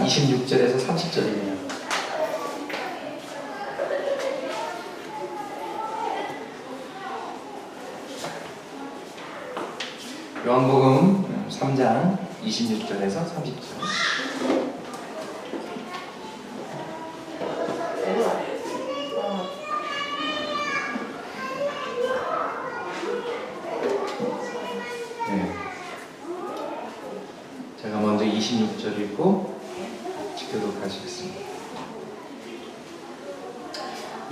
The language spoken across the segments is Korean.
26절에서 30절이네요. 요한복음 3장 26절에서 30절. 네. 제가 먼저 26절 읽고 지켜도록 하시겠습니다.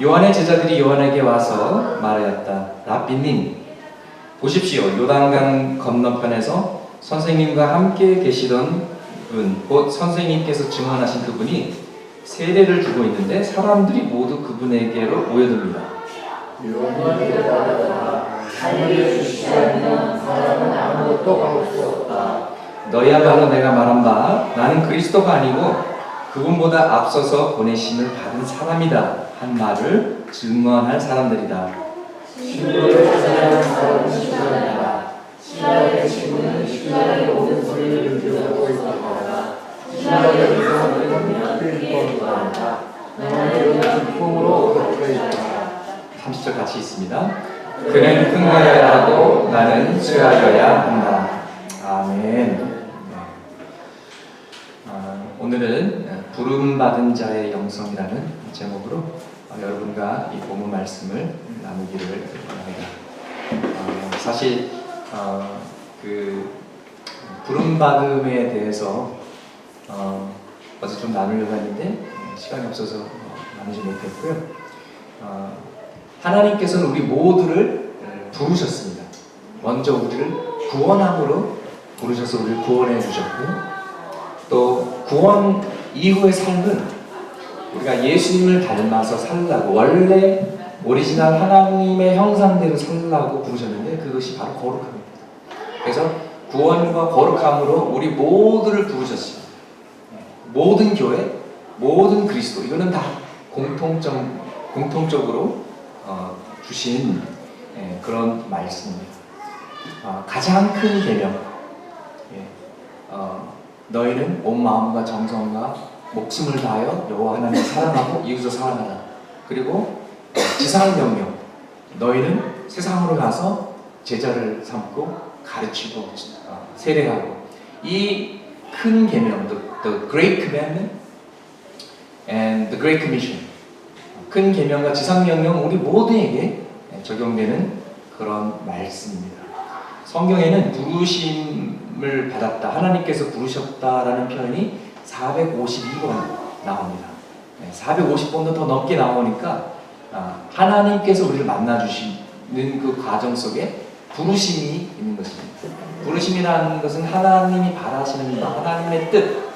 요한의 제자들이 요한에게 와서 말하였다. 라삐님, 보십시오. 요단강 건너편에서 선생님과 함께 계시던 분, 곧 선생님께서 증언하신 그분이 세례를 주고 있는데 사람들이 모두 그분에게로 모여듭니다. 요한이 대답하였다. 알려주시지 않으면 사람은 아무것도 할 수 없다. 너희야말로 내가 말한 바 나는 그리스도가 아니고 그분보다 앞서서 보내심을 받은 사람이다 한 말을 증언할 사람들이다. 친구를 찾아가는 사람은 시간이다. 신약의 친구는 신약의 모든 소리를 들려하고 있다가 신약의 이상을 필리포로 한다. 너희는 질풍으로 덮여 있다. 30절 같이 있습니다. 그는 흥하여야 하고 나는 쇠하여야 한다. 아멘. 오늘은 부름받은 자의 영성이라는 제목으로 여러분과 이 본문 말씀을 나누기를 원합니다. 사실 그 부름받음에 대해서 어제 좀 나누려고 했는데 시간이 없어서 나누지 못했고요. 하나님께서는 우리 모두를 부르셨습니다. 먼저 우리를 구원함으로 부르셔서 우리를 구원해 주셨고, 또 구원 이후의 삶은 우리가 예수님을 닮아서 살라고, 원래 오리지널 하나님의 형상대로 살라고 부르셨는데 그것이 바로 거룩함입니다. 그래서 구원과 거룩함으로 우리 모두를 부르셨습니다. 모든 교회, 모든 그리스도, 이거는 다 공통적으로 주신 그런 말씀입니다. 가장 큰 계명, 너희는 온 마음과 정성과 목숨을 다하여 여호와 하나님을 사랑하고 이웃을 사랑하라. 그리고 지상 명령, 너희는 세상으로 가서 제자를 삼고 가르치고 세례하고. 이 큰 계명, the Great Commandment and the Great Commission, 큰 계명과 지상 명령, 우리 모두에게 적용되는 그런 말씀입니다. 성경에는 부르심을 받았다, 하나님께서 부르셨다라는 표현이 452번 나옵니다. 450번도 더 넘게 나오니까 하나님께서 우리를 만나주시는 그 과정 속에 부르심이 있는 것입니다. 부르심이라는 것은 하나님이 바라시는 바, 하나님의 뜻,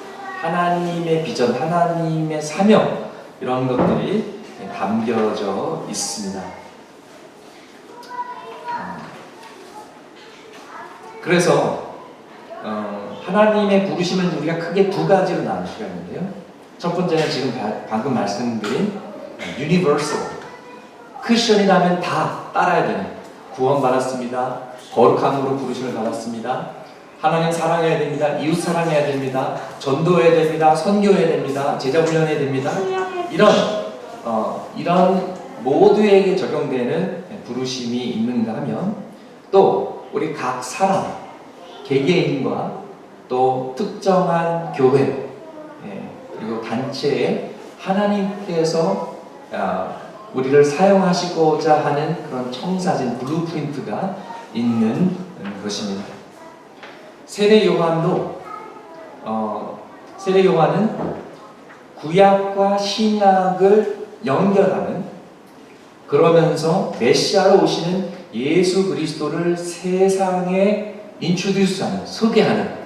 하나님의 비전, 하나님의 사명, 이런 것들이 담겨져 있습니다. 그래서 하나님의 부르심을 우리가 크게 두 가지로 나눌 수가 있는데요. 첫 번째는 지금 방금 말씀드린 universal, 크리스천이라면 다 따라야 되는, 구원받았습니다, 거룩함으로 부르심을 받았습니다, 하나님 사랑해야 됩니다, 이웃 사랑해야 됩니다, 전도해야 됩니다, 선교해야 됩니다, 제자 훈련해야 됩니다, 이런 모두에게 적용되는 부르심이 있는가 하면, 또 우리 각 사람, 개개인과 또 특정한 교회, 그리고 단체에 하나님께서 우리를 사용하시고자 하는 그런 청사진, 블루프린트가 있는 것입니다. 세례 요한은 구약과 신약을 연결하는, 그러면서 메시아로 오시는 예수 그리스도를 세상에 인트로듀스하는, 소개하는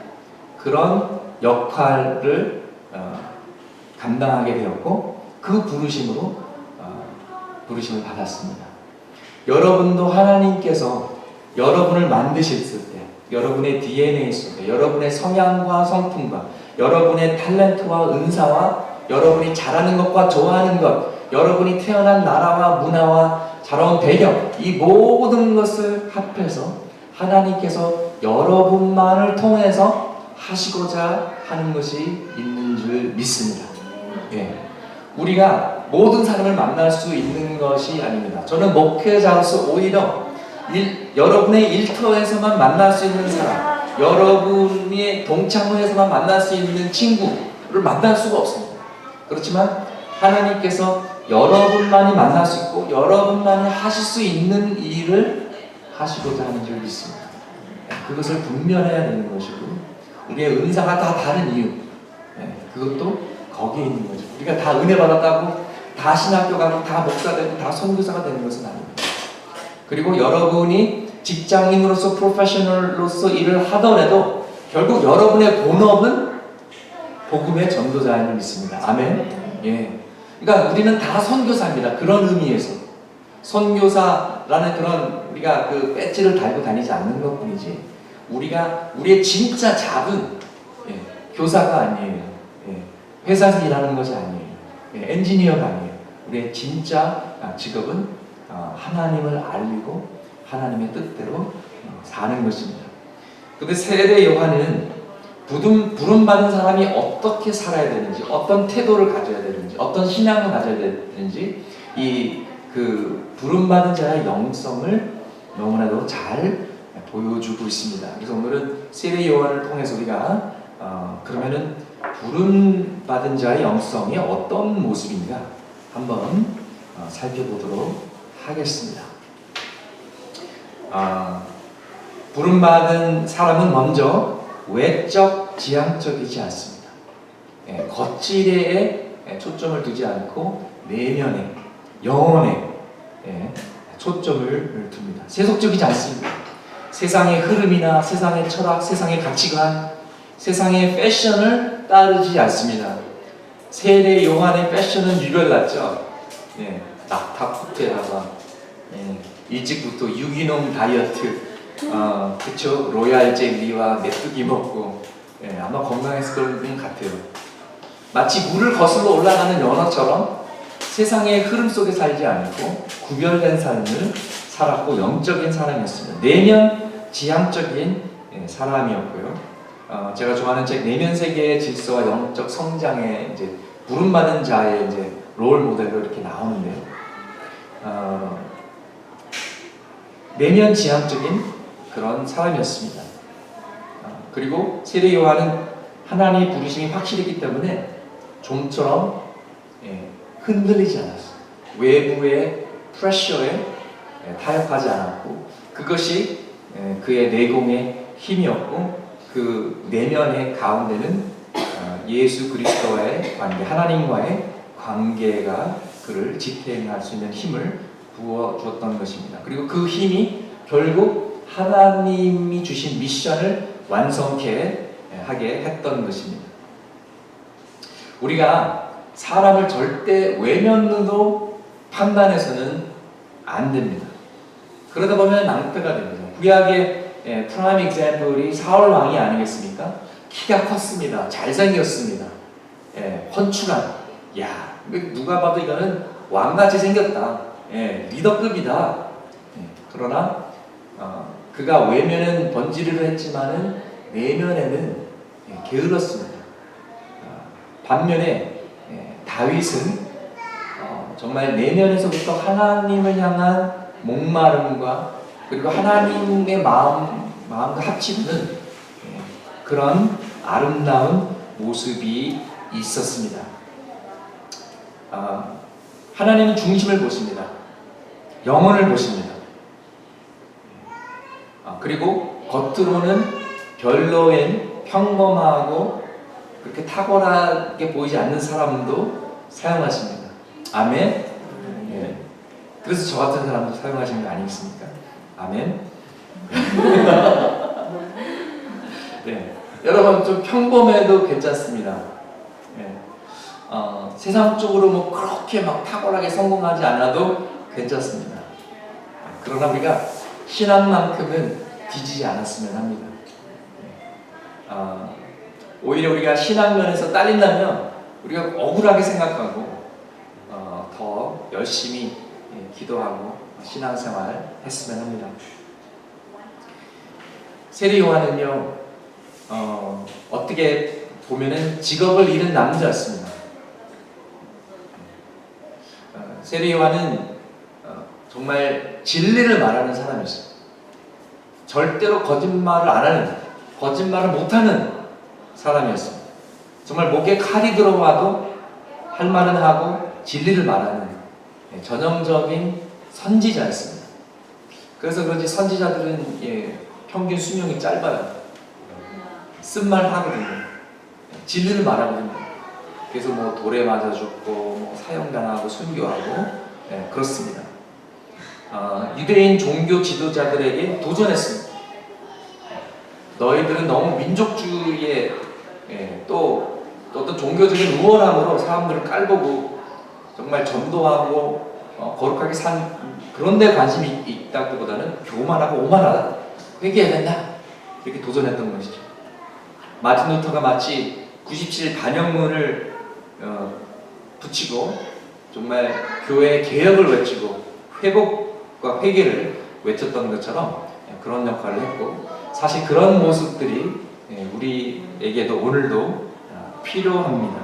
그런 역할을 감당하게 되었고, 그 부르심으로 부르심을 받았습니다. 여러분도 하나님께서 여러분을 만드셨을 때, 여러분의 DNA 속에, 여러분의 성향과 성품과 여러분의 탤런트와 은사와 여러분이 잘하는 것과 좋아하는 것, 여러분이 태어난 나라와 문화와 자라온 배경, 이 모든 것을 합해서 하나님께서 여러분만을 통해서 하시고자 하는 것이 있는 줄 믿습니다. 예. 우리가 모든 사람을 만날 수 있는 것이 아닙니다. 저는 목회자로서 오히려 여러분의 일터에서만 만날 수 있는 사람, 여러분의 동창회에서만 만날 수 있는 친구를 만날 수가 없습니다. 그렇지만 하나님께서 여러분만이 만날 수 있고 여러분만이 하실 수 있는 일을 하시고자 하는 줄 믿습니다. 그것을 분별해야 되는 것이고, 우리의 은사가 다 다른 이유, 그것도 거기에 있는 거죠. 우리가 다 은혜 받았다고 다 신학교 가고 다 목사 되고 다 선교사가 되는 것은 아닙니다. 그리고 여러분이 직장인으로서 프로페셔널로서 일을 하더라도 결국 여러분의 본업은 복음의 전도자임을 믿습니다. 아멘. 예. 그러니까 우리는 다 선교사입니다. 그런 의미에서 선교사라는 그런 우리가 그 배지를 달고 다니지 않는 것뿐이지, 우리가 우리의 진짜 잡은 교사가 아니에요. 회사에서 일하는 것이 아니에요. 엔지니어가 아니에요. 우리의 진짜 직업은 하나님을 알리고 하나님의 뜻대로 사는 것입니다. 근데 세례 요한은 부름받은 사람이 어떻게 살아야 되는지, 어떤 태도를 가져야 되는지, 어떤 신앙을 가져야 되는지, 그 부름받은 자의 영성을 너무나도 잘 보여주고 있습니다. 그래서 오늘은 세례 요한을 통해서 우리가 그러면은 부름받은 자의 영성이 어떤 모습인가 한번 살펴보도록 하겠습니다. 부름받은 사람은 먼저 외적 지향적이지 않습니다. 겉질에 초점을 두지 않고 내면에, 영혼에 초점을 둡니다. 세속적이지 않습니다. 세상의 흐름이나 세상의 철학, 세상의 가치관, 세상의 패션을 따르지 않습니다. 세례 요한의 패션은 유별났죠. 낙타 콧대라가 일찍부터 유기농 다이어트, 그쵸, 로얄 젤리와 메뚜기 먹고, 아마 건강했을 것 같아요. 마치 물을 거슬러 올라가는 연어처럼 세상의 흐름 속에 살지 않고 구별된 삶을 살았고 영적인 사람이었습니다. 내면 지향적인 사람이었고요. 제가 좋아하는 책 내면 세계의 질서와 영적 성장의 이제 부름받은 자의 이제 롤 모델로 이렇게 나오는데요. 내면 지향적인 그런 사람이었습니다. 그리고 세례 요한은 하나님의 부르심이 확실했기 때문에 좀처럼 흔들리지 않았어요. 외부의 프레셔에 타협하지 않았고, 그것이 그의 내공의 힘이었고, 그 내면의 가운데는 예수 그리스도와의 관계, 하나님과의 관계가 그를 지탱할 수 있는 힘을 부어주었던 것입니다. 그리고 그 힘이 결국 하나님이 주신 미션을 완성케 하게 했던 것입니다. 우리가 사람을 절대 외면으로 판단해서는 안 됩니다. 그러다 보면 낭패가 됩니다. 구약의 프라임 example이 사울 왕이 아니겠습니까? 키가 컸습니다. 잘생겼습니다. 헌출한, 야, 누가 봐도 이거는 왕같이 생겼다. 리더급이다. 그러나 그가 외면은 번지르르 했지만은 내면에는 게을렀습니다. 반면에 다윗은 정말 내면에서부터 하나님을 향한 목마름과 그리고 하나님의 마음과 합치는 그런 아름다운 모습이 있었습니다. 하나님은 중심을 보십니다. 영혼을 보십니다. 그리고 겉으로는 별로인 평범하고 그렇게 탁월하게 보이지 않는 사람도 사용하십니다. 아멘. 그래서 저 같은 사람도 사용하시는 거 아니겠습니까? 아멘. 네, 여러분 좀 평범해도 괜찮습니다. 세상적으로 뭐 그렇게 막 탁월하게 성공하지 않아도 괜찮습니다. 그러나 우리가 신앙만큼은 뒤지지 않았으면 합니다. 오히려 우리가 신앙면에서 딸린다면 우리가 억울하게 생각하고 더 열심히 기도하고 신앙생활 했으면 합니다. 세례 요한은요, 어떻게 보면은 직업을 잃은 남자였습니다. 세례 요한은 정말 진리를 말하는 사람이었어요. 절대로 거짓말을 안 하는, 거짓말을 못하는 사람이었어요. 정말 목에 칼이 들어와도 할 말은 하고 진리를 말하는 전형적인 선지자였습니다. 그래서 그런지 선지자들은 평균 수명이 짧아요. 쓴말 하거든요. 진리를 말하거든요. 그래서 뭐 돌에 맞아 죽고 뭐 사형당하고 순교하고 그렇습니다. 유대인 종교 지도자들에게 도전했습니다. 너희들은 너무 민족주의에 또 어떤 종교적인 우월함으로 사람들을 깔보고 정말 전도하고 거룩하게 산 그런 데 관심이 있다기보다는 교만하고 오만하다. 회개해야 된다. 이렇게 도전했던 것이죠. 마틴 루터가 마치 97 반영문을 붙이고 정말 교회의 개혁을 외치고 회복과 회개를 외쳤던 것처럼 그런 역할을 했고, 사실 그런 모습들이 우리에게도 오늘도 필요합니다.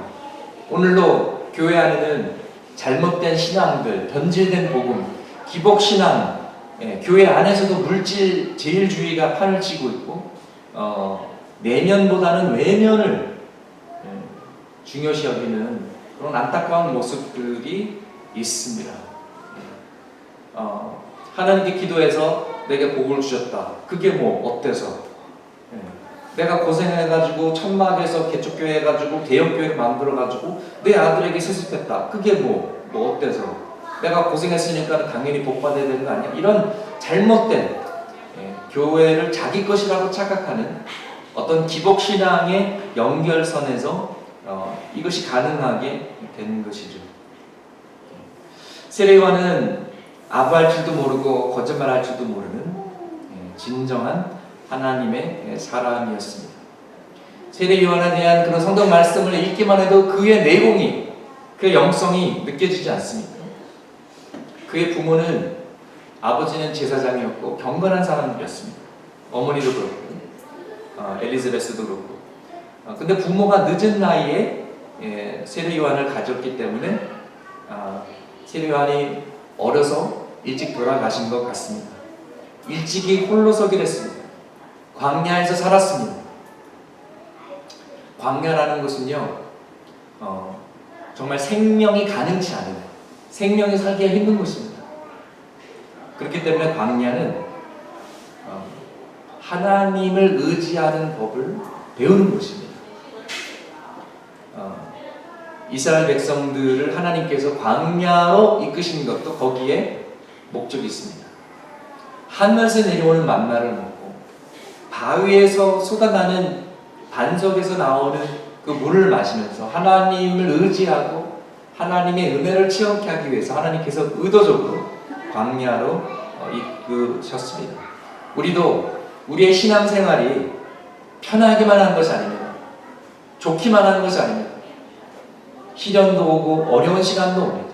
오늘도 교회 안에는 잘못된 신앙들, 변질된 복음, 기복신앙, 교회 안에서도 물질 제일주의가 판을 치고 있고 내면보다는 외면을 중요시 여기는 그런 안타까운 모습들이 있습니다. 하나님께 기도해서 내게 복을 주셨다. 그게 뭐 어때서? 내가 고생해가지고 천막에서 개척교회 해가지고 대형교회를 만들어가지고 내 아들에게 세습했다. 그게 뭐 어때서? 내가 고생했으니까 당연히 복 받아야 되는 거 아니야? 이런 잘못된 교회를 자기 것이라고 착각하는 어떤 기복신앙의 연결선에서 이것이 가능하게 되는 것이죠. 세례 요한은 아부할 줄도 모르고 거짓말할 줄도 모르는 진정한 하나님의 사람이었습니다. 세례 요한에 대한 그런 성경 말씀을 읽기만 해도 그의 내공이, 그의 영성이 느껴지지 않습니다. 그의 부모는, 아버지는 제사장이었고 경건한 사람들이었습니다. 어머니도 그렇고 엘리자베스도 그렇고. 근데 부모가 늦은 나이에 세례 요한을 가졌기 때문에 세례 요한이 어려서 일찍 돌아가신 것 같습니다. 일찍이 홀로 서게 됐습니다. 광야에서 살았습니다. 광야라는 것은요, 정말 생명이 가능치 않은, 생명이 살기가 힘든 곳입니다. 그렇기 때문에 광야는 하나님을 의지하는 법을 배우는 곳입니다. 이스라엘 백성들을 하나님께서 광야로 이끄신 것도 거기에 목적이 있습니다. 하늘에서 내려오는 만나를 먹고 바위에서 쏟아나는 반석에서 나오는 그 물을 마시면서 하나님을 의지하고 하나님의 은혜를 체험케 하기 위해서 하나님께서 의도적으로 광야로 이끄셨습니다. 우리도 우리의 신앙생활이 편하게만 하는 것이 아닙니다. 좋기만 하는 것이 아닙니다. 시련도 오고 어려운 시간도 옵니다.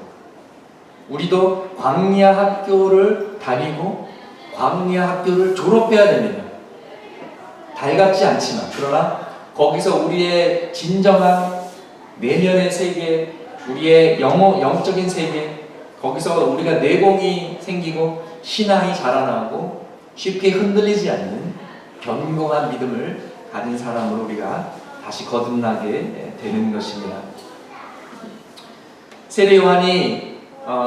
우리도 광야 학교를 다니고 광야 학교를 졸업해야 됩니다. 달갑지 않지만, 그러나 거기서 우리의 진정한 내면의 세계, 우리의 영적인 세계, 거기서 우리가 내공이 생기고 신앙이 자라나고 쉽게 흔들리지 않는 견고한 믿음을 가진 사람으로 우리가 다시 거듭나게 되는 것입니다. 세례 요한이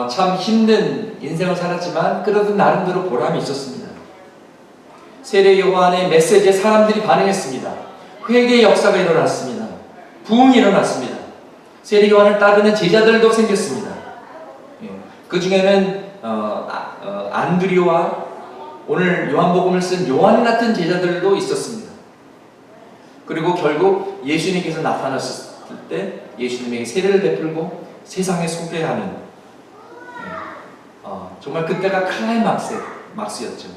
참 힘든 인생을 살았지만 그래도 나름대로 보람이 있었습니다. 세례 요한의 메시지에 사람들이 반응했습니다. 회개의 역사가 일어났습니다. 부흥이 일어났습니다. 세례 요한을 따르는 제자들도 생겼습니다. 그 중에는 안드레와 오늘 요한복음을 쓴 요한 같은 제자들도 있었습니다. 그리고 결국 예수님께서 나타나셨을 때 예수님에게 세례를 베풀고 세상에 소개하는 정말 그때가 클라이막스였죠.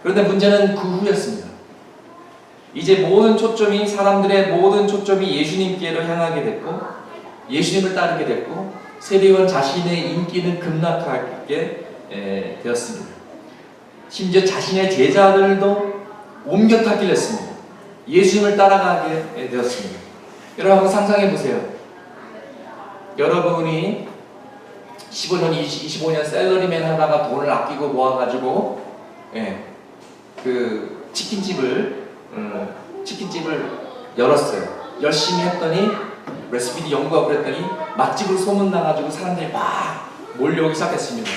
그런데 문제는 그 후였습니다. 이제 모든 초점이, 사람들의 모든 초점이 예수님께로 향하게 됐고 예수님을 따르게 됐고 세례 요한 자신의 인기는 급락하게 되었습니다. 심지어 자신의 제자들도 옮겨 타기를 했습니다. 예수님을 따라가게 되었습니다. 여러분 한번 상상해 보세요. 여러분이 15년, 25년 셀러리맨 하다가 돈을 아끼고 모아가지고 그 치킨집을 열었어요. 열심히 했더니 레시피도 연구하고 그랬더니 맛집으로 소문나가지고 사람들이 막 몰려오기 시작했습니다.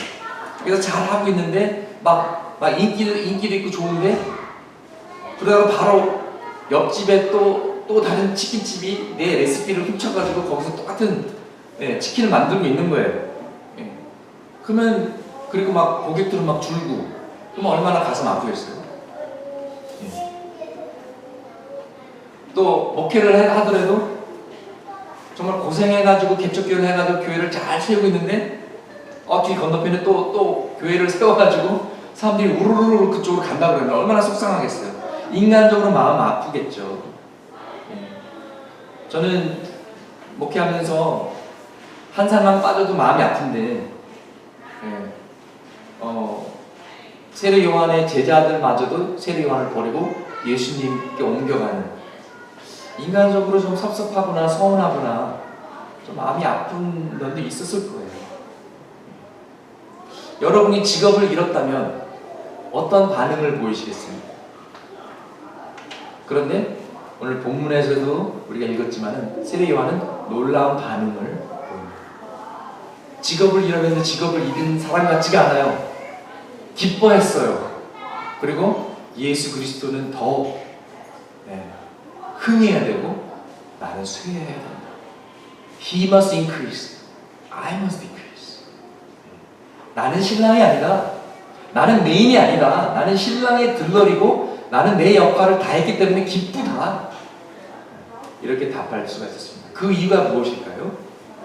그래서 잘 하고 있는데 막 인기도 있고 좋은데 그러다가 바로 옆집에 또 다른 치킨집이 내 레시피를 훔쳐가지고 거기서 똑같은 치킨을 만들고 있는 거예요. 그러면 그리고 막 고객들은 막 줄고 그러면 얼마나 가슴 아프겠어요. 또 목회를 하더라도 정말 고생해가지고 개척교회를 해가지고 교회를 잘 세우고 있는데 길 건너편에 또 교회를 세워가지고 사람들이 우르르 그쪽으로 간다고 그러면 얼마나 속상하겠어요. 인간적으로 마음 아프겠죠. 저는 목회하면서 한 사람 빠져도 마음이 아픈데 세례 요한의 제자들마저도 세례 요한을 버리고 예수님께 옮겨가는, 인간적으로 좀 섭섭하거나 서운하거나 좀 마음이 아픈 면도 있었을 거예요. 여러분이 직업을 잃었다면 어떤 반응을 보이시겠습니까? 그런데 오늘 본문에서도 우리가 읽었지만은 세례 요한은 놀라운 반응을 보입니다. 직업을 잃었는데 직업을 잃은 사람 같지가 않아요. 기뻐했어요. 그리고 예수 그리스도는 더 흥해야 되고 나는 쇠해야 된다. He must increase, I must decrease. 나는 신랑이 아니다. 나는 메인이 아니다. 나는 신랑의 들러리고 나는 내 역할을 다 했기 때문에 기쁘다. 이렇게 답할 수가 있었습니다. 그 이유가 무엇일까요?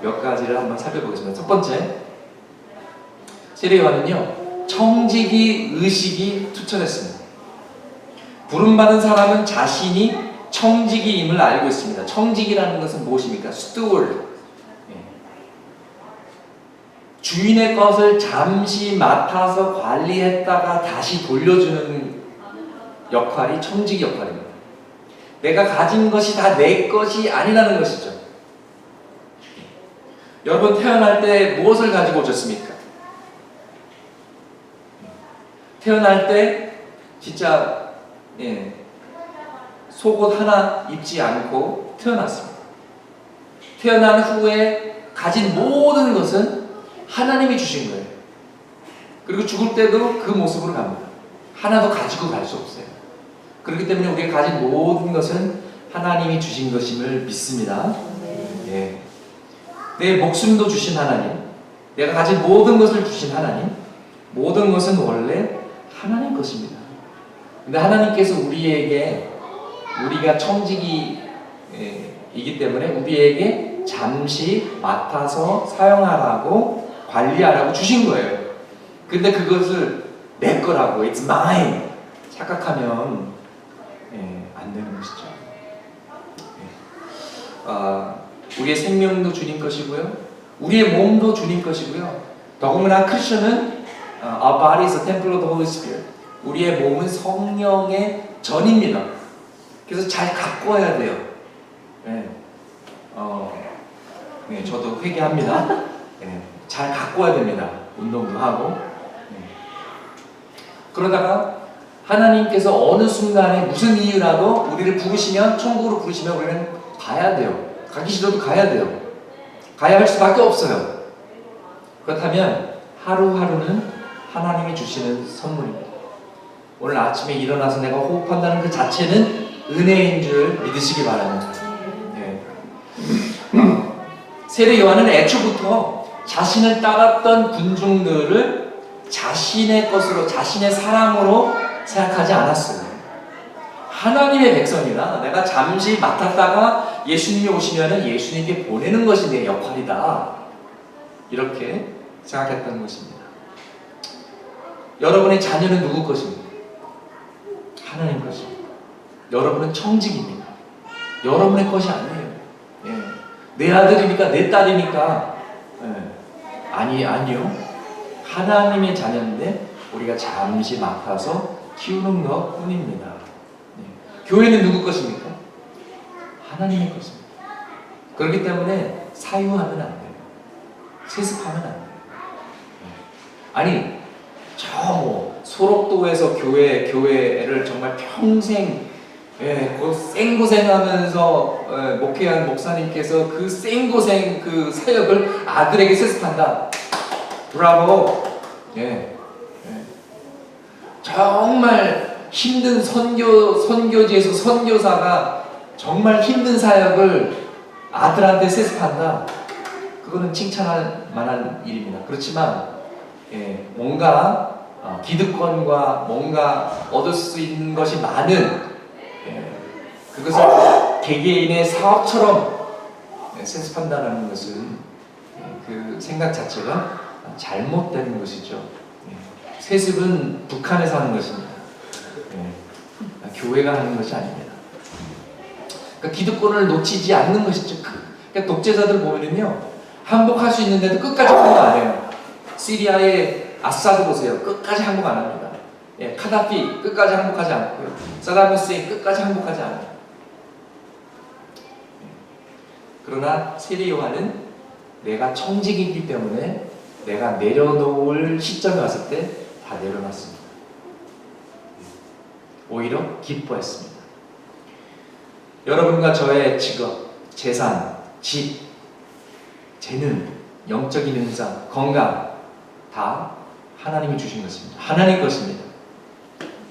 몇 가지를 한번 살펴보겠습니다. 첫 번째, 세례 요한은요 청지기 의식이 투철했습니다. 부름받은 사람은 자신이 청지기임을 알고 있습니다. 청지기라는 것은 무엇입니까? steward. 주인의 것을 잠시 맡아서 관리했다가 다시 돌려주는 역할이 청지기 역할입니다. 내가 가진 것이 다 내 것이 아니라는 것이죠. 여러분 태어날 때 무엇을 가지고 오셨습니까? 태어날 때 진짜 속옷 하나 입지 않고 태어났습니다. 태어난 후에 가진 모든 것은 하나님이 주신 거예요. 그리고 죽을 때도 그 모습으로 갑니다. 하나도 가지고 갈 수 없어요. 그렇기 때문에 우리가 가진 모든 것은 하나님이 주신 것임을 믿습니다. 내 목숨도 주신 하나님, 내가 가진 모든 것을 주신 하나님, 모든 것은 원래 하나님 것입니다. 근데 하나님께서 우리가 청지기이기 때문에 우리에게 잠시 맡아서 사용하라고 관리하라고 주신 거예요. 근데 그것을 내 거라고 it's mine 착각하면 안 되는 것이죠. 우리의 생명도 주님 것이고요, 우리의 몸도 주님 것이고요, 더구나 크리스천은 our body is a temple of the Holy Spirit. 우리의 몸은 성령의 전입니다. 그래서 잘 가꿔야 돼요. 저도 회개합니다. 잘 가꿔야 됩니다. 운동도 하고. 그러다가 하나님께서 어느 순간에 무슨 이유라도 우리를 부르시면, 천국으로 부르시면 우리는 가야 돼요. 가기 싫어도 가야 돼요. 가야 할 수밖에 없어요. 그렇다면 하루하루는 하나님이 주시는 선물입니다. 오늘 아침에 일어나서 내가 호흡한다는 그 자체는 은혜인 줄 믿으시기 바랍니다. 세례 요한은 애초부터 자신을 따랐던 군중들을 자신의 것으로, 자신의 사람으로 생각하지 않았어요. 하나님의 백성이다. 내가 잠시 맡았다가 예수님이 오시면 예수님께 보내는 것이 내 역할이다. 이렇게 생각했던 것입니다. 여러분의 자녀는 누구 것입니까? 하나님 것입니다. 여러분은 청직입니다. 여러분의 것이 아니에요. 내 아들이니까, 내 딸이니까. 아니요. 하나님의 자녀인데 우리가 잠시 맡아서 키우는 것 뿐입니다. 교회는 누구 것입니까? 하나님의 것입니다. 그렇기 때문에 사유하면 안 돼요. 세습하면 안 돼요. 아니, 저 뭐 소록도에서 교회를 정말 평생 그 생고생하면서 목회한 목사님께서 그 생고생 그 사역을 아들에게 세습한다. 브라보. 정말 힘든 선교지에서 선교사가 정말 힘든 사역을 아들한테 세습한다. 그거는 칭찬할 만한 일입니다. 그렇지만 뭔가 기득권과 뭔가 얻을 수 있는 것이 많은 그것을 개개인의 사업처럼 세습한다는 것은 그 생각 자체가 잘못된 것이죠. 세습은 북한에서 하는 것입니다. 교회가 하는 것이 아닙니다. 그러니까 기득권을 놓치지 않는 것이죠. 그러니까 독재자들 보면은요, 항복할 수 있는데도 끝까지 항복 안 해요. 시리아의 아사드 보세요. 끝까지 항복 안 합니다. 카다피 끝까지 항복하지 않고요. 사담 후세인 끝까지 항복하지 않아요. 그러나 세례 요한은 내가 청직이기 때문에 내가 내려놓을 시점에 왔을 때 다 내려놨습니다. 오히려 기뻐했습니다. 여러분과 저의 직업, 재산, 집, 재능, 영적인 은사, 건강 다 하나님이 주신 것입니다. 하나님 것입니다.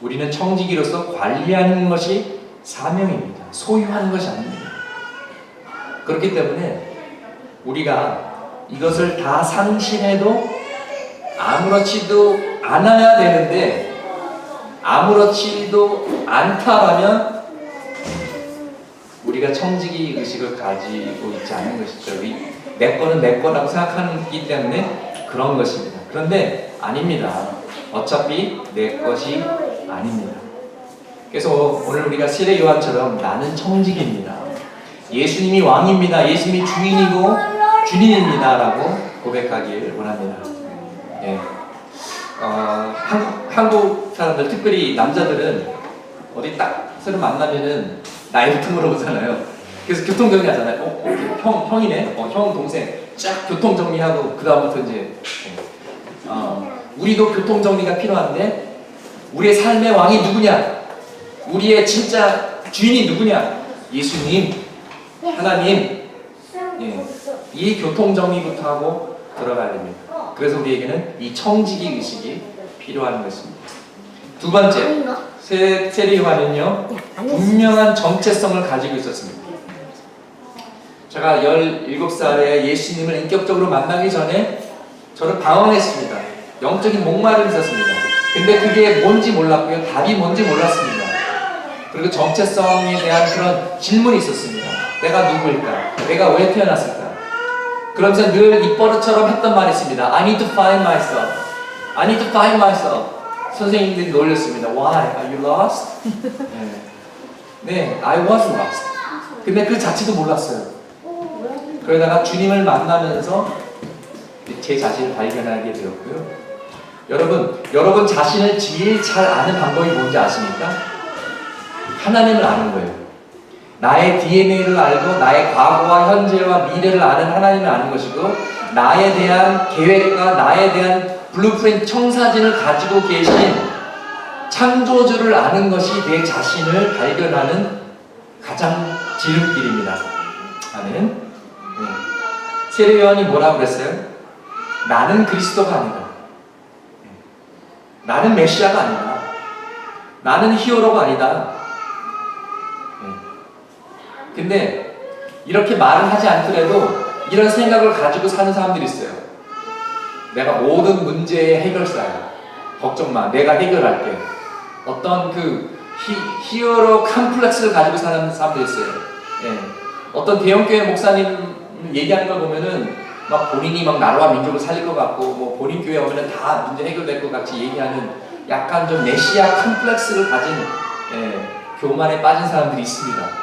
우리는 청지기로서 관리하는 것이 사명입니다. 소유하는 것이 아닙니다. 그렇기 때문에 우리가 이것을 다 상실해도 아무렇지도 않아야 되는데 아무렇지도 않다라면 우리가 청지기 의식을 가지고 있지 않은 것이죠. 내 거는 내 거라고 생각하기 때문에 그런 것입니다. 그런데 아닙니다. 어차피 내 것이 아닙니다. 그래서 오늘 우리가 세례 요한처럼 나는 청지기입니다. 예수님이 왕입니다. 예수님이 주인이고 주님입니다. 라고 고백하길 원합니다. 한국 사람들, 특별히 남자들은 어디 딱 서로 만나면은 나이부터 물어보잖아요. 그래서 교통정리 하잖아요. 형이네? 형, 동생. 쫙 교통정리하고 그 다음부터 이제 우리도 교통정리가 필요한데 우리의 삶의 왕이 누구냐? 우리의 진짜 주인이 누구냐? 예수님, 하나님. 이 교통정리부터 하고 들어가야 됩니다. 그래서 우리에게는 이 청지기 의식이 필요한 것입니다. 두 번째, 세례 요한은요, 분명한 정체성을 가지고 있었습니다. 제가 17살에 예수님을 인격적으로 만나기 전에 저는 방황했습니다. 영적인 목마름이 있었습니다. 근데 그게 뭔지 몰랐고요. 답이 뭔지 몰랐습니다. 그리고 정체성에 대한 그런 질문이 있었습니다. 내가 누구일까? 내가 왜 태어났을까? 그러면서 늘 입버릇처럼 했던 말이 있습니다. I need to find myself. I need to find myself. 선생님들이 놀렸습니다. Why? Are you lost? 네, I was lost. 근데 그 자체도 몰랐어요. 그러다가 주님을 만나면서 제 자신을 발견하게 되었고요. 여러분 자신을 제일 잘 아는 방법이 뭔지 아십니까? 하나님을 아는 거예요. 나의 DNA를 알고 나의 과거와 현재와 미래를 아는 하나님을 아는 것이고 나에 대한 계획과 나에 대한 블루프린트 청사진을 가지고 계신 창조주를 아는 것이 내 자신을 발견하는 가장 지름길입니다. 아멘. 세례 요한이 뭐라고 그랬어요? 나는 그리스도가 아니다. 나는 메시아가 아니다. 나는 히어로가 아니다. 근데 이렇게 말을 하지 않더라도 이런 생각을 가지고 사는 사람들이 있어요. 내가 모든 문제의 해결사야. 걱정 마. 내가 해결할게. 어떤 그 히어로 컴플렉스를 가지고 사는 사람들이 있어요. 어떤 대형교회 목사님 얘기하는 걸 보면은 막 본인이 막 나라와 민족을 살릴 것 같고 뭐 본인 교회 오면은 다 문제 해결될 것 같이 얘기하는 약간 좀 메시아 컴플렉스를 가진 교만에 빠진 사람들이 있습니다.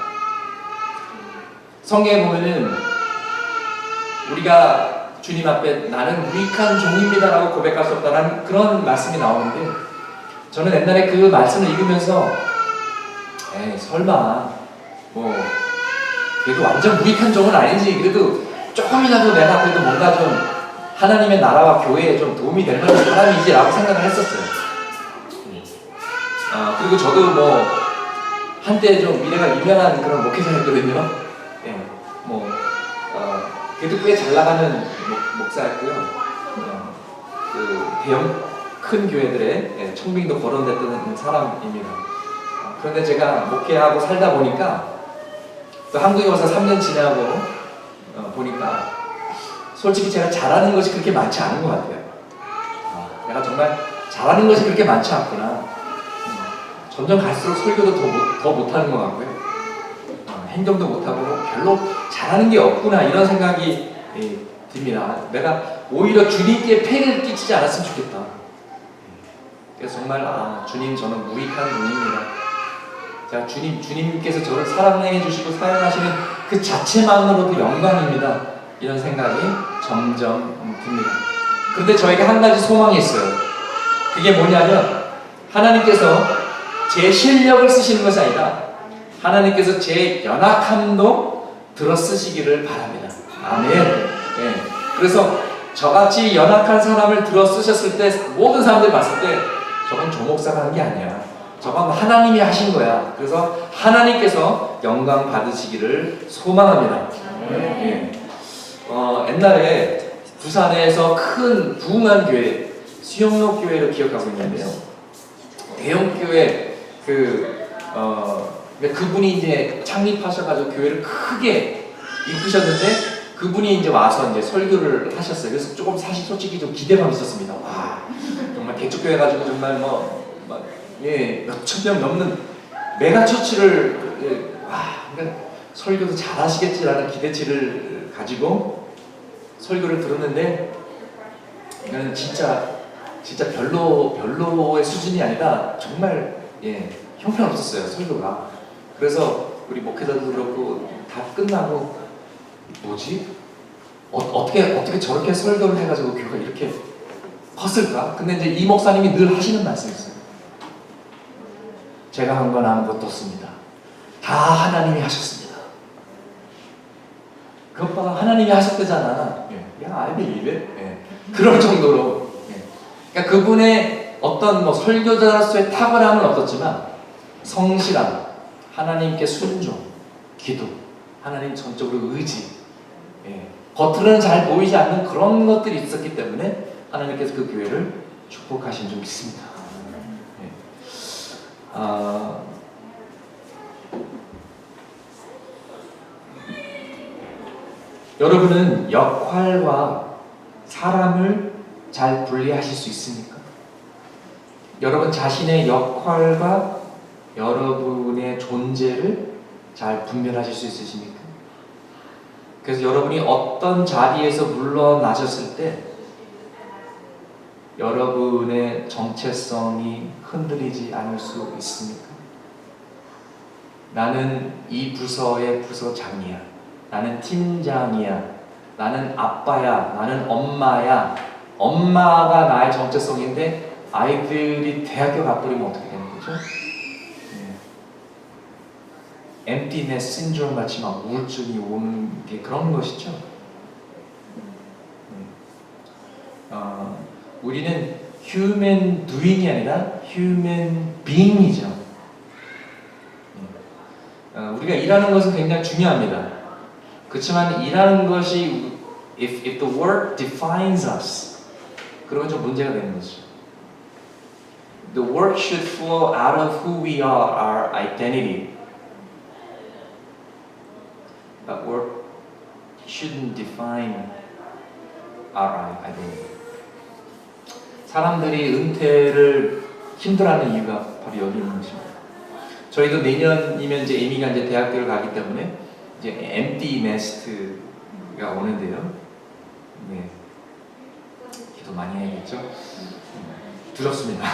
성경에 보면은 우리가 주님 앞에 나는 무익한 종입니다 라고 고백할 수 없다는 그런 말씀이 나오는데 저는 옛날에 그 말씀을 읽으면서 에이, 설마 뭐 그래도 완전 무익한 종은 아니지. 그래도 조금이라도 내가 그래도 뭔가 좀 하나님의 나라와 교회에 좀 도움이 될 만한 사람이지라고 생각을 했었어요. 그리고 저도 뭐 한때 좀 미래가 유명한 그런 목회자였거든요. 예, 그래도 꽤 잘 나가는 목사였고요. 그 대형 큰 교회들의 청빙도 거론됐던 사람입니다. 그런데 제가 목회하고 살다 보니까 또 한국에 와서 3년 지나고 보니까 솔직히 제가 잘하는 것이 그렇게 많지 않은 것 같아요. 내가 정말 잘하는 것이 그렇게 많지 않구나. 점점 갈수록 설교도 더 못하는 것 같고요. 행동도 못하고 별로 잘하는 게 없구나 이런 생각이 듭니다. 내가 오히려 주님께 폐를 끼치지 않았으면 좋겠다. 그래서 정말 주님 저는 무익한 종입니다. 자, 주님께서 저를 사랑해 주시고 사용하시는 그 자체만으로도 영광입니다. 이런 생각이 점점 듭니다. 그런데 저에게 한 가지 소망이 있어요. 그게 뭐냐면 하나님께서 제 실력을 쓰시는 것이 아니라 하나님께서 제 연약함도 들어 쓰시기를 바랍니다. 아멘. 네. 그래서 저같이 연약한 사람을 들어 쓰셨을 때 모든 사람들이 봤을 때 저건 조 목사가 한 게 아니야. 저건 하나님이 하신 거야. 그래서 하나님께서 영광 받으시기를 소망합니다. 네. 옛날에 부산에서 큰 부흥한 교회 수영로 교회를 기억하고 있는데요. 대형 교회 그분이 이제 창립하셔가지고 교회를 크게 이끄셨는데 그분이 이제 와서 이제 설교를 하셨어요. 그래서 조금 사실 솔직히 좀 기대감이 있었습니다. 와, 정말 개척교회 가지고 정말 몇천 명 넘는 메가 처치를 그러니까 설교도 잘하시겠지라는 기대치를 가지고 설교를 들었는데 이거는 진짜 별로의 수준이 아니라 정말 형편없었어요 설교가. 그래서 우리 목회자도 그렇고 다 끝나고 뭐지? 어떻게 저렇게 설교를 해가지고 교회가 이렇게 컸을까? 근데 이제 이 목사님이 늘 하시는 말씀이 있어요. 제가 한 건 아무것도 없습니다. 다 하나님이 하셨습니다. 그 오빠가 하나님이 하셨대잖아. 야, I believe it. 그럴 정도로. 그러니까 그분의 어떤 설교자로서의 탁월함은 없었지만 성실함, 하나님께 순종, 기도, 하나님 전적으로 의지, 겉으로는 잘 보이지 않는 그런 것들이 있었기 때문에 하나님께서 그 교회를 축복하신 줄 믿습니다. 여러분은 역할과 사람을 잘 분리하실 수 있습니까? 여러분 자신의 역할과 여러분의 존재를 잘 분별하실 수 있으십니까? 그래서 여러분이 어떤 자리에서 물러나셨을 때 여러분의 정체성이 흔들리지 않을 수 있습니까? 나는 이 부서의 부서장이야. 나는 팀장이야. 나는 아빠야. 나는 엄마야. 엄마가 나의 정체성인데 아이들이 대학교 가버리면 어떻게 되는 거죠? emptiness syndrome 같이 막 우울증이 오는 게 그런 것이죠. 우리는 human doing이 아니라 human being이죠. 우리가 일하는 것은 굉장히 중요합니다. 그렇지만 일하는 것이 if the work defines us, 그러면 좀 문제가 되는 거죠. The work should flow out of who we are, our identity. That work shouldn't define our identity. 사람들이 은퇴를 힘들어하는 이유가 바로 여기 있는 것입니다. 저희도 내년이면 이제 에미가 이제 대학교를 가기 때문에 이제 empty nest가 오는데요. 기도 많이 해야겠죠. 두렵습니다.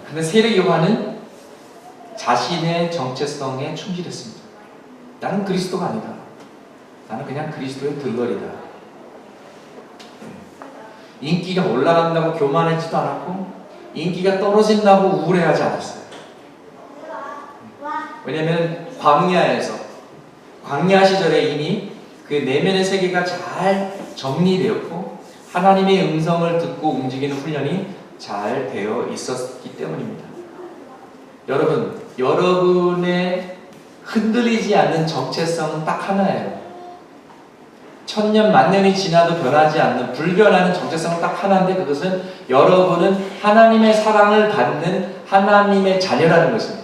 근데 세례 요한은 자신의 정체성에 충실했습니다. 나는 그리스도가 아니다. 나는 그냥 그리스도의 들러리다. 인기가 올라간다고 교만하지도 않았고 인기가 떨어진다고 우울해하지 않았어요. 왜냐면 광야 시절에 이미 그 내면의 세계가 잘 정리되었고 하나님의 음성을 듣고 움직이는 훈련이 잘 되어 있었기 때문입니다. 여러분, 여러분의 흔들리지 않는 정체성은 딱 하나예요. 천년 만년이 지나도 변하지 않는 불변하는 정체성은 딱 하나인데 그것은 여러분은 하나님의 사랑을 받는 하나님의 자녀라는 것입니다.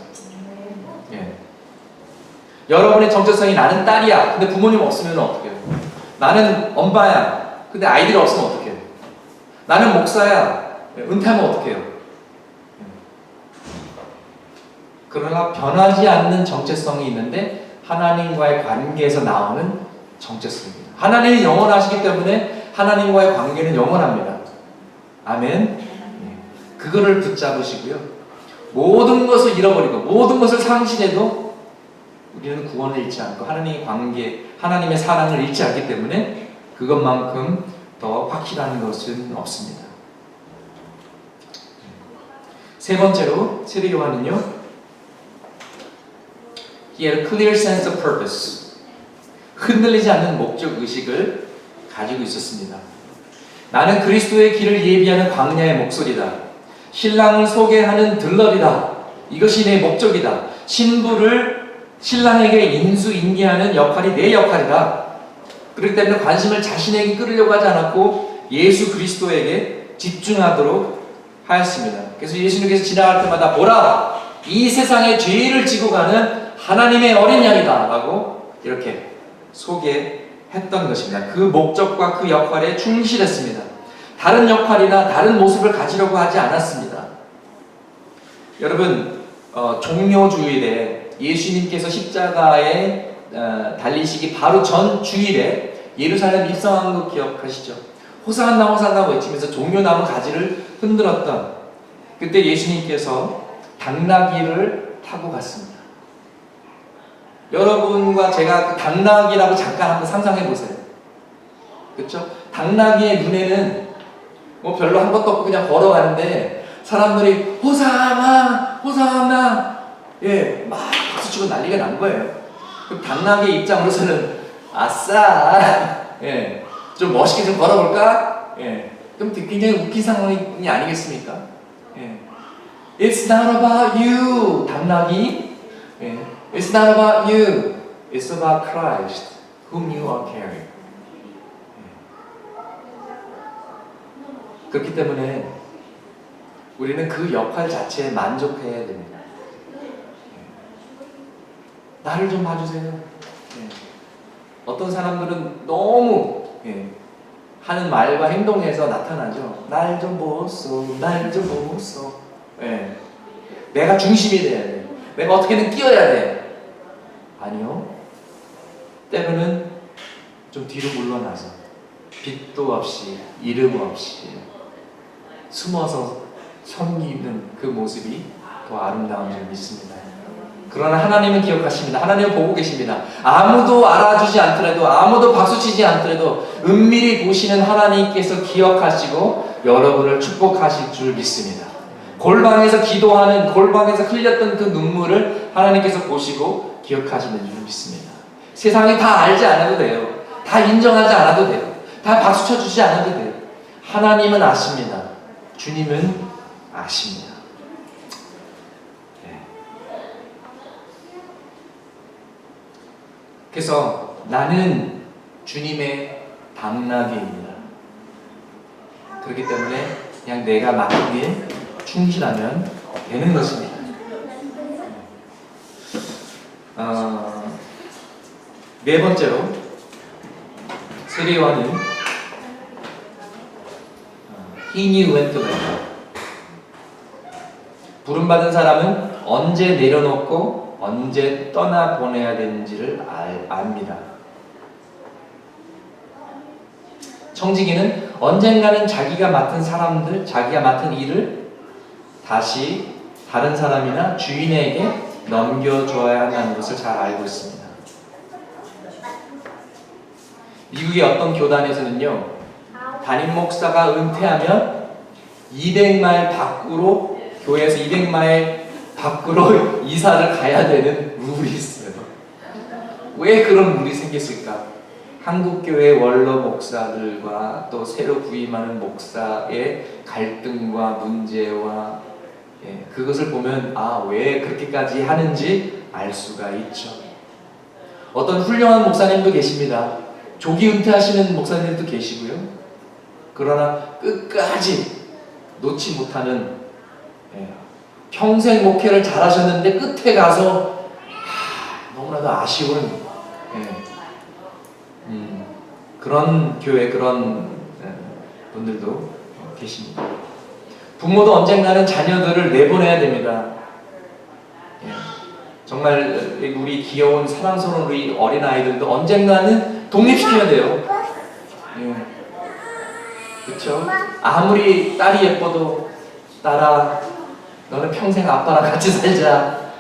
예. 여러분의 정체성이 나는 딸이야. 근데 부모님 없으면 어떡해요? 나는 엄마야. 근데 아이들이 없으면 어떡해요? 나는 목사야. 은퇴하면 어떡해요? 그러나 변하지 않는 정체성이 있는데 하나님과의 관계에서 나오는 정체성입니다. 하나님이 영원하시기 때문에 하나님과의 관계는 영원합니다. 아멘. 그거를 붙잡으시고요. 모든 것을 잃어버리고 모든 것을 상실해도 우리는 구원을 잃지 않고 하나님의 관계, 하나님의 사랑을 잃지 않기 때문에 그것만큼 더 확실한 것은 없습니다. 세 번째로 세례 요한은요, He had a clear sense of purpose. 흔들리지 않는 목적 의식을 가지고 있었습니다. 나는 그리스도의 길을 예비하는 광야의 목소리다. 신랑을 소개하는 들러리다. 이것이 내 목적이다. 신부를 신랑에게 인수인계하는 역할이 내 역할이다. 그렇기 때문에 관심을 자신에게 끌으려고 하지 않았고 예수 그리스도에게 집중하도록 하였습니다. 그래서 예수님께서 지나갈 때마다 보라! 이 세상의 죄를 지고 가는 하나님의 어린 양이다 라고 이렇게 소개했던 것입니다. 그 목적과 그 역할에 충실했습니다. 다른 역할이나 다른 모습을 가지려고 하지 않았습니다. 여러분, 종료주일에 예수님께서 십자가에 달리시기 바로 전 주일에 예루살렘 입성한 거 기억하시죠? 호산나 호산나 외치면서 종려나무 가지를 흔들었던 그때 예수님께서 당나귀를 타고 갔습니다. 여러분과 제가 그 당나귀라고 잠깐 한번 상상해 보세요. 그렇죠? 당나귀의 눈에는 뭐 별로 한 것도 없고 그냥 걸어가는데 사람들이 호산나 호산나 막 박수치고 난리가 난 거예요. 그럼 당나귀의 입장으로서는 아싸 좀 멋있게 좀 걸어볼까? 그럼 굉장히 웃긴 상황이 아니겠습니까? It's not about you 당나귀 It's not about you. It's about Christ, whom you are carrying. 그렇기 때문에 우리는 그 역할 자체에 만족해야 됩니다. 나를 좀 봐주세요. 어떤 사람들은 너무 하는 말과 행동에서 나타나죠. 날 좀 보소, 날 좀 보소. 내가 중심이 돼야 돼. 내가 어떻게든 끼어야 돼. 아니요. 때로는 좀 뒤로 물러나서 빛도 없이 이름 없이 숨어서 섬기는 그 모습이 더 아름다운 줄 믿습니다. 그러나 하나님은 기억하십니다. 하나님은 보고 계십니다. 아무도 알아주지 않더라도 아무도 박수치지 않더라도 은밀히 보시는 하나님께서 기억하시고 여러분을 축복하실 줄 믿습니다. 골방에서 기도하는 골방에서 흘렸던 그 눈물을 하나님께서 보시고 기억하시는 줄 믿습니다. 세상이 다 알지 않아도 돼요. 다 인정하지 않아도 돼요. 다 박수 쳐주지 않아도 돼요. 하나님은 아십니다. 주님은 아십니다. 그래서 나는 주님의 당나귀입니다. 그렇기 때문에 그냥 내가 맡은 게 충실하면 되는 것입니다. 네 번째로 세례 요한은 He knew when to let go. 부름받은 사람은 언제 내려놓고 언제 떠나보내야 되는지를 압니다. 청지기는 언젠가는 자기가 맡은 사람들, 자기가 맡은 일을 다시 다른 사람이나 주인에게 넘겨줘야 한다는 것을 잘 알고 있습니다. 미국의 어떤 교단에서는요, 담임 목사가 은퇴하면 200마일 밖으로, 교회에서 200마일 밖으로 이사를 가야 되는 룰이 있어요. 왜 그런 룰이 생겼을까? 한국교회 원로 목사들과 또 새로 부임하는 목사의 갈등과 문제와 그것을 보면 왜 그렇게까지 하는지 알 수가 있죠. 어떤 훌륭한 목사님도 계십니다. 조기 은퇴하시는 목사님도 계시고요. 그러나 끝까지 놓지 못하는 평생 목회를 잘하셨는데 끝에 가서 너무나도 아쉬운 그런 교회, 그런 분들도 계십니다. 부모도 언젠가는 자녀들을 내보내야 됩니다. 정말 우리 귀여운 사랑스러운 우리 어린아이들도 언젠가는 독립시켜야 돼요. 그렇죠? 아무리 딸이 예뻐도 딸아 너는 평생 아빠랑 같이 살자.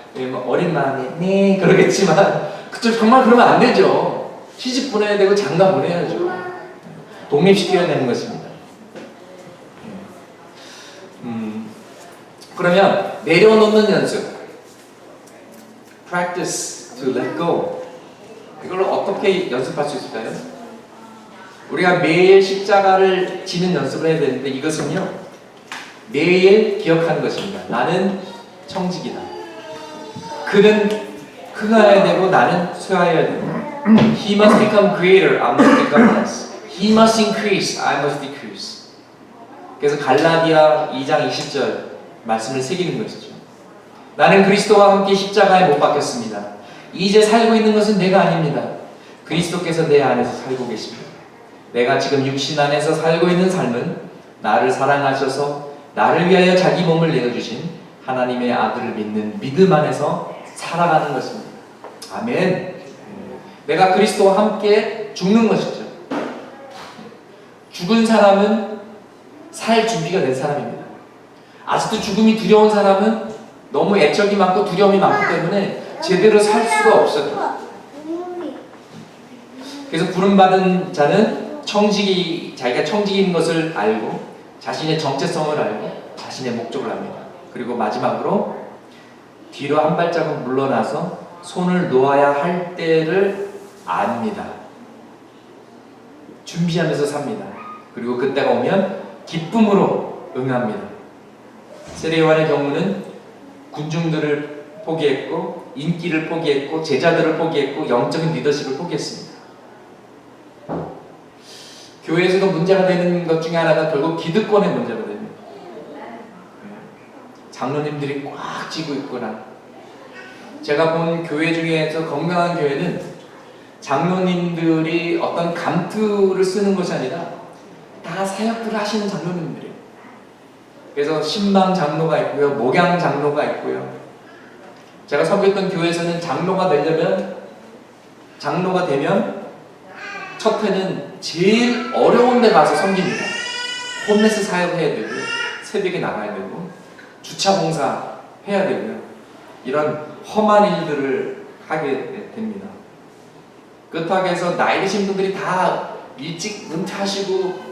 어린 마음에 네 그러겠지만 그쵸, 정말 그러면 안 되죠. 시집 보내야 되고 장가 보내야죠. 독립시켜야 되는 것입니다. 그러면 내려놓는 연습, practice to let go, 이걸 어떻게 연습할 수 있을까요? 우리가 매일 십자가를 지는 연습을 해야 되는데 이것은요 매일 기억하는 것입니다. 나는 청직이다. 그는 흥하여야 되고 나는 쇠하여야 되고 He must become greater, I must become less. He must increase, I must decrease. 그래서 갈라디아 2장 20절 말씀을 새기는 것이죠. 나는 그리스도와 함께 십자가에 못 박혔습니다. 이제 살고 있는 것은 내가 아닙니다. 그리스도께서 내 안에서 살고 계십니다. 내가 지금 육신 안에서 살고 있는 삶은 나를 사랑하셔서 나를 위하여 자기 몸을 내어주신 하나님의 아들을 믿는 믿음 안에서 살아가는 것입니다. 아멘. 내가 그리스도와 함께 죽는 것이죠. 죽은 사람은 살 준비가 된 사람입니다. 아직도 죽음이 두려운 사람은 너무 애착이 많고 두려움이 많기 때문에 제대로 살 수가 없어요. 그래서 부름받은 자는 자기가 청직인 것을 알고 자신의 정체성을 알고 자신의 목적을 압니다. 그리고 마지막으로 뒤로 한 발자국 물러나서 손을 놓아야 할 때를 압니다. 준비하면서 삽니다. 그리고 그때가 오면 기쁨으로 응합니다. 세례 요한의 경우는 군중들을 포기했고 인기를 포기했고 제자들을 포기했고 영적인 리더십을 포기했습니다. 교회에서도 문제가 되는 것 중에 하나가 결국 기득권의 문제가 됩니다. 장로님들이 꽉 쥐고 있거나 제가 본 교회 중에서 건강한 교회는 장로님들이 어떤 감투를 쓰는 것이 아니라 다 사역들을 하시는 장로님들이에요. 그래서 신방 장로가 있고요, 목양 장로가 있고요. 제가 섬겼던 교회에서는 장로가 되면 첫 해는 제일 어려운 데 가서 섬깁니다. 홈레스 사역해야 되고요, 새벽에 나가야 되고 주차 봉사 해야 되고요. 이런 험한 일들을 하게 됩니다. 그렇다고 해서 나이 드신 분들이 다 일찍 은퇴하시고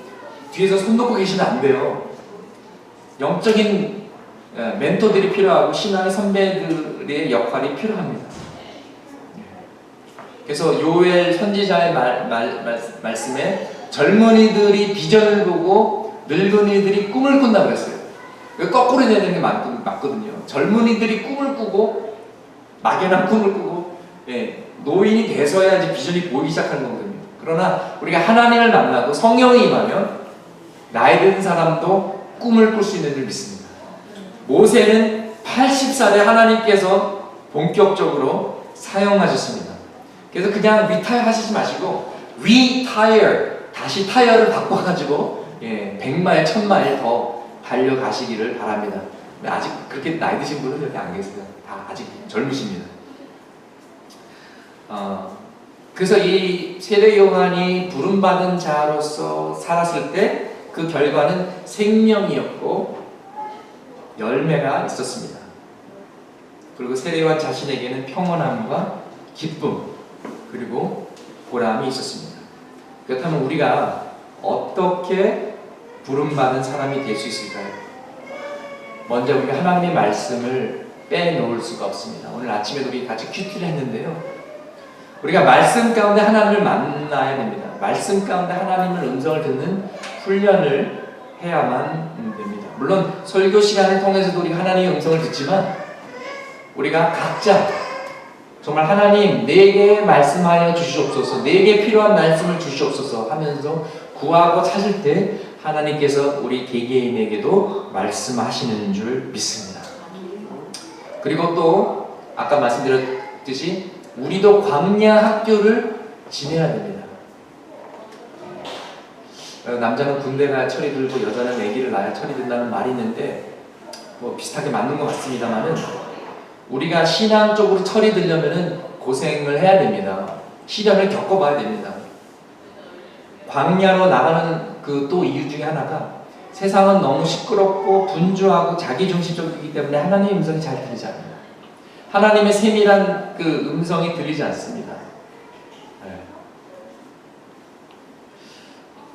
뒤에서 손 놓고 계시면 안 돼요. 영적인 멘토들이 필요하고 신앙의 선배들의 역할이 필요합니다. 그래서 요엘 선지자의 말씀에 젊은이들이 비전을 보고 늙은이들이 꿈을 꾼다고 그랬어요. 거꾸로 되는 게 맞거든요. 젊은이들이 꿈을 꾸고 막연한 꿈을 꾸고 노인이 돼서야 이제 비전이 보이기 시작하는 거거든요. 그러나 우리가 하나님을 만나고 성령이 임하면 나이 든 사람도 꿈을 꿀 수 있는 줄 믿습니다. 모세는 80살에 하나님께서 본격적으로 사용하셨습니다. 그래서 그냥 리타이어 하시지 마시고 다시 타이어를 바꿔가지고 100마일, 1000마일 더 달려가시기를 바랍니다. 아직 그렇게 나이 드신 분은 여기 안 계세요. 다 아직 젊으십니다. 그래서 이 세례 요한이 부름받은 자로서 살았을 때 그 결과는 생명이었고 열매가 있었습니다. 그리고 세례 요한 자신에게는 평온함과 기쁨 그리고 보람이 있었습니다. 그렇다면 우리가 어떻게 부름받은 사람이 될 수 있을까요? 먼저 우리가 하나님의 말씀을 빼놓을 수가 없습니다. 오늘 아침에도 우리 같이 큐티를 했는데요. 우리가 말씀 가운데 하나님을 만나야 됩니다. 말씀 가운데 하나님의 음성을 듣는 훈련을 해야만 됩니다. 물론 설교 시간을 통해서도 우리가 하나님의 음성을 듣지만 우리가 각자 정말 하나님 내게 말씀하여 주시옵소서, 내게 필요한 말씀을 주시옵소서 하면서 구하고 찾을 때 하나님께서 우리 개개인에게도 말씀하시는 줄 믿습니다. 그리고 또 아까 말씀드렸듯이 우리도 광야 학교를 지내야 됩니다. 남자는 군대 가야 철이 들고 여자는 아기를 낳아야 철이 든다는 말이 있는데 뭐 비슷하게 맞는 것 같습니다만은 우리가 신앙적으로 철이 들려면은 고생을 해야 됩니다. 시련을 겪어봐야 됩니다. 광야로 나가는 그 또 이유 중에 하나가 세상은 너무 시끄럽고 분주하고 자기중심적이기 때문에 하나님의 음성이 잘 들리지 않아요. 하나님의 세밀한 그 음성이 들리지 않습니다. 네.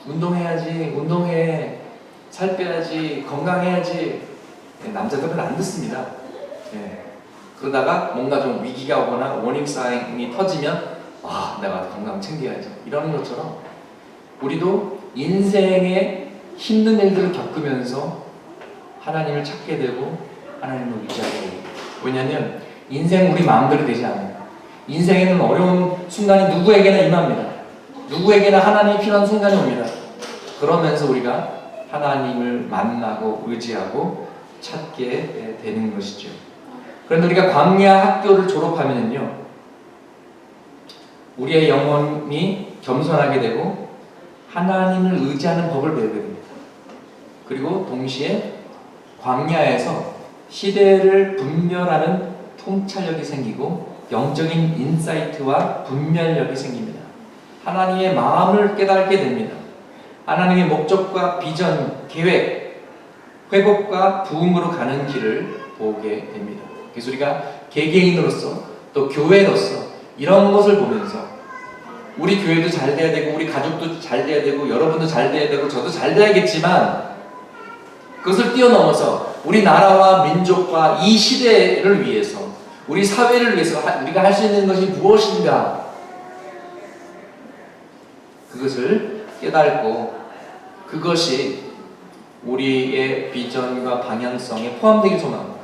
운동해야지, 운동해, 살 빼야지, 건강해야지. 네, 남자들은 안 듣습니다. 네. 그러다가 뭔가 좀 위기가 오거나 워닝 사인이 터지면 아, 내가 건강 챙겨야죠. 이러는 것처럼 우리도 인생의 힘든 일들을 겪으면서 하나님을 찾게 되고 하나님을 의지하게 되고, 왜냐하면 인생은 우리 마음대로 되지 않아요. 인생에는 어려운 순간이 누구에게나 임합니다. 누구에게나 하나님이 필요한 순간이 옵니다. 그러면서 우리가 하나님을 만나고 의지하고 찾게 되는 것이죠. 그런데 우리가 광야 학교를 졸업하면요, 우리의 영혼이 겸손하게 되고 하나님을 의지하는 법을 배우게 됩니다. 그리고 동시에 광야에서 시대를 분별하는 통찰력이 생기고 영적인 인사이트와 분별력이 생깁니다. 하나님의 마음을 깨닫게 됩니다. 하나님의 목적과 비전, 계획, 회복과 부흥으로 가는 길을 보게 됩니다. 그래서 우리가 개개인으로서 또 교회로서 이런 것을 보면서 우리 교회도 잘 돼야 되고 우리 가족도 잘 돼야 되고 여러분도 잘 돼야 되고 저도 잘 돼야겠지만 그것을 뛰어넘어서 우리 나라와 민족과 이 시대를 위해서 우리 사회를 위해서 우리가 할 수 있는 것이 무엇인가, 그것을 깨닫고 그것이 우리의 비전과 방향성에 포함되길 소망합니다.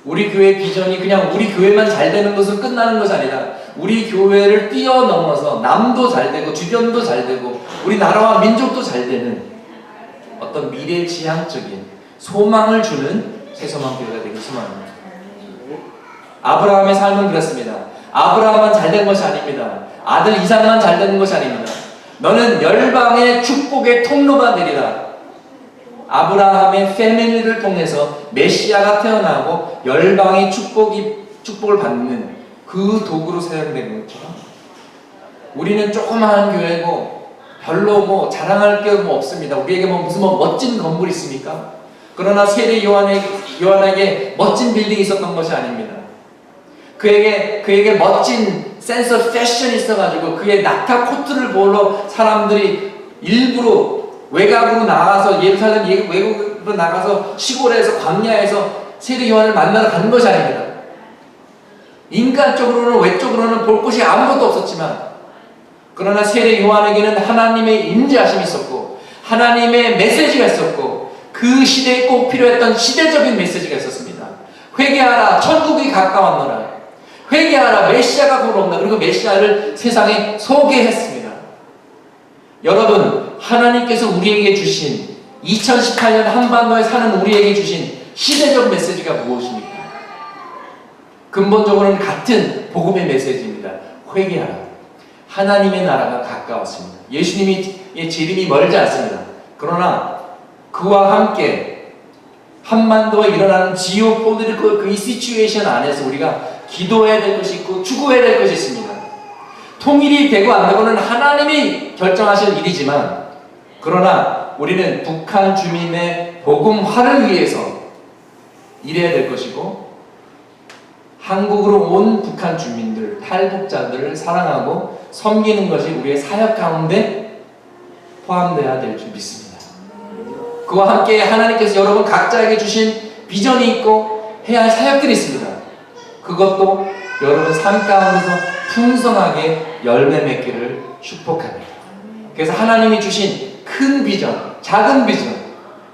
우리 교회의 비전이 그냥 우리 교회만 잘 되는 것으로 끝나는 것이 아니라 우리 교회를 뛰어넘어서 남도 잘 되고 주변도 잘 되고 우리 나라와 민족도 잘 되는 어떤 미래지향적인 소망을 주는 새소망 교회가 되길 소망합니다. 아브라함의 삶은 그렇습니다. 아브라함만 잘 된 것이 아닙니다. 아들 이삭만 잘 되는 것이 아닙니다. 너는 열방의 축복의 통로가 되리라. 아브라함의 패밀리를 통해서 메시아가 태어나고 열방의 축복을 받는 그 도구로 사용되는 것처럼 우리는 조그마한 교회고 별로 뭐 자랑할 게 뭐 없습니다. 우리에게 무슨 멋진 건물이 있습니까? 그러나 세례 요한에게 멋진 빌딩이 있었던 것이 아닙니다. 그에게 멋진 센스 오브 패션이 있어가지고 그의 낙타 코트를 보러 사람들이 일부러 외곽으로 나가서 예루살렘 외곽으로 나가서 시골에서 광야에서 세례 요한을 만나러 간 것이 아닙니다. 인간적으로는 외적으로는 볼 곳이 아무것도 없었지만 그러나 세례 요한에게는 하나님의 임재하심이 있었고 하나님의 메시지가 있었고 그 시대에 꼭 필요했던 시대적인 메시지가 있었습니다. 회개하라, 천국이 가까웠노라. 회개하라, 메시아가 곧 온다. 그리고 메시아를 세상에 소개했습니다. 여러분, 하나님께서 우리에게 주신 2018년 한반도에 사는 우리에게 주신 시대적 메시지가 무엇입니까? 근본적으로는 같은 복음의 메시지입니다. 회개하라. 하나님의 나라가 가까웠습니다. 예수님의 재림이 멀지 않습니다. 그러나 그와 함께 한반도에 일어나는 지오폴리티컬 그 시츄에이션 안에서 우리가 기도해야 될 것이 있고 추구해야 될 것이 있습니다. 통일이 되고 안 되고는 하나님이 결정하실 일이지만 그러나 우리는 북한 주민의 복음화를 위해서 일해야 될 것이고 한국으로 온 북한 주민들, 탈북자들을 사랑하고 섬기는 것이 우리의 사역 가운데 포함되어야 될 줄 믿습니다. 그와 함께 하나님께서 여러분 각자에게 주신 비전이 있고 해야 할 사역들이 있습니다. 그것도 여러분 삶 가운데서 풍성하게 열매 맺기를 축복합니다. 그래서 하나님이 주신 큰 비전, 작은 비전,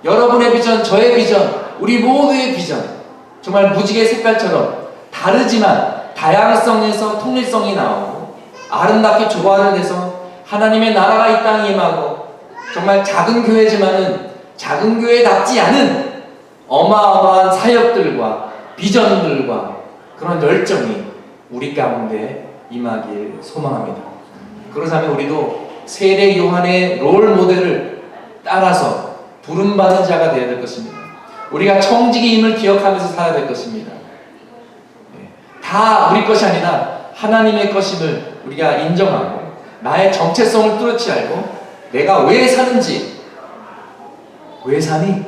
여러분의 비전, 저의 비전, 우리 모두의 비전, 정말 무지개 색깔처럼 다르지만 다양성에서 통일성이 나오고 아름답게 조화를 해서 하나님의 나라가 이 땅에 임하고 정말 작은 교회지만은 작은 교회답지 않은 어마어마한 사역들과 비전들과 그런 열정이 우리 가운데 임하길 소망합니다. 그렇다면 우리도 세례 요한의 롤 모델을 따라서 부름받은 자가 되어야 될 것입니다. 우리가 청지기임을 기억하면서 살아야 될 것입니다. 다 우리 것이 아니라 하나님의 것임을 우리가 인정하고 나의 정체성을 뚜렷이 알고 내가 왜 사는지, 왜 사니?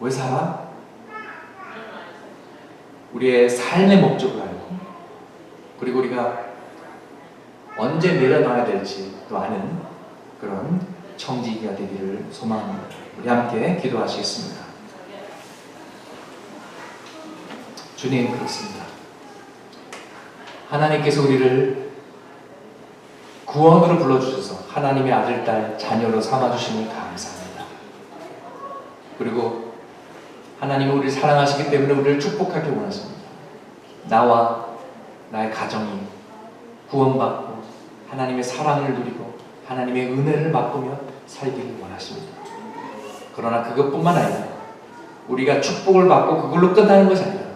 왜 살아? 우리의 삶의 목적을 알고 그리고 우리가 언제 내려놔야 될지 또 아는 그런 청지기가 되기를 소망합니다. 우리 함께 기도하시겠습니다. 주님, 그렇습니다. 하나님께서 우리를 구원으로 불러주셔서 하나님의 아들, 딸, 자녀로 삼아주심을 감사합니다. 그리고 하나님은 우리를 사랑하시기 때문에 우리를 축복하기 원하십니다. 나와 나의 가정이 구원받고 하나님의 사랑을 누리고 하나님의 은혜를 맛보며 살기를 원하십니다. 그러나 그것뿐만 아니라 우리가 축복을 받고 그걸로 끝나는 것이 아니라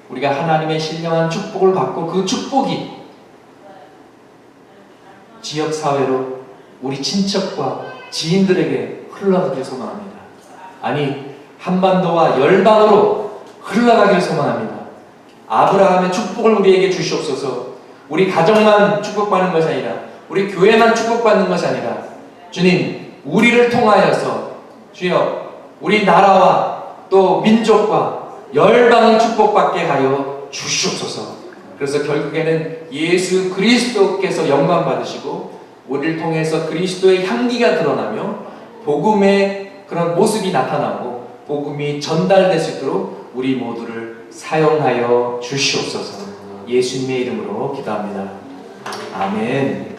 우리가 하나님의 신령한 축복을 받고 그 축복이 지역사회로 우리 친척과 지인들에게 흘러가길 소망합니다. 아니, 한반도와 열방으로 흘러가길 소망합니다. 아브라함의 축복을 우리에게 주시옵소서. 우리 가정만 축복받는 것이 아니라 우리 교회만 축복받는 것이 아니라 주님, 우리를 통하여서 주여 우리 나라와 또 민족과 열방이 축복받게 하여 주시옵소서. 그래서 결국에는 예수 그리스도께서 영광 받으시고 우리를 통해서 그리스도의 향기가 드러나며 복음의 그런 모습이 나타나고 복음이 전달될 수 있도록 우리 모두를 사용하여 주시옵소서. 예수님의 이름으로 기도합니다. 아멘.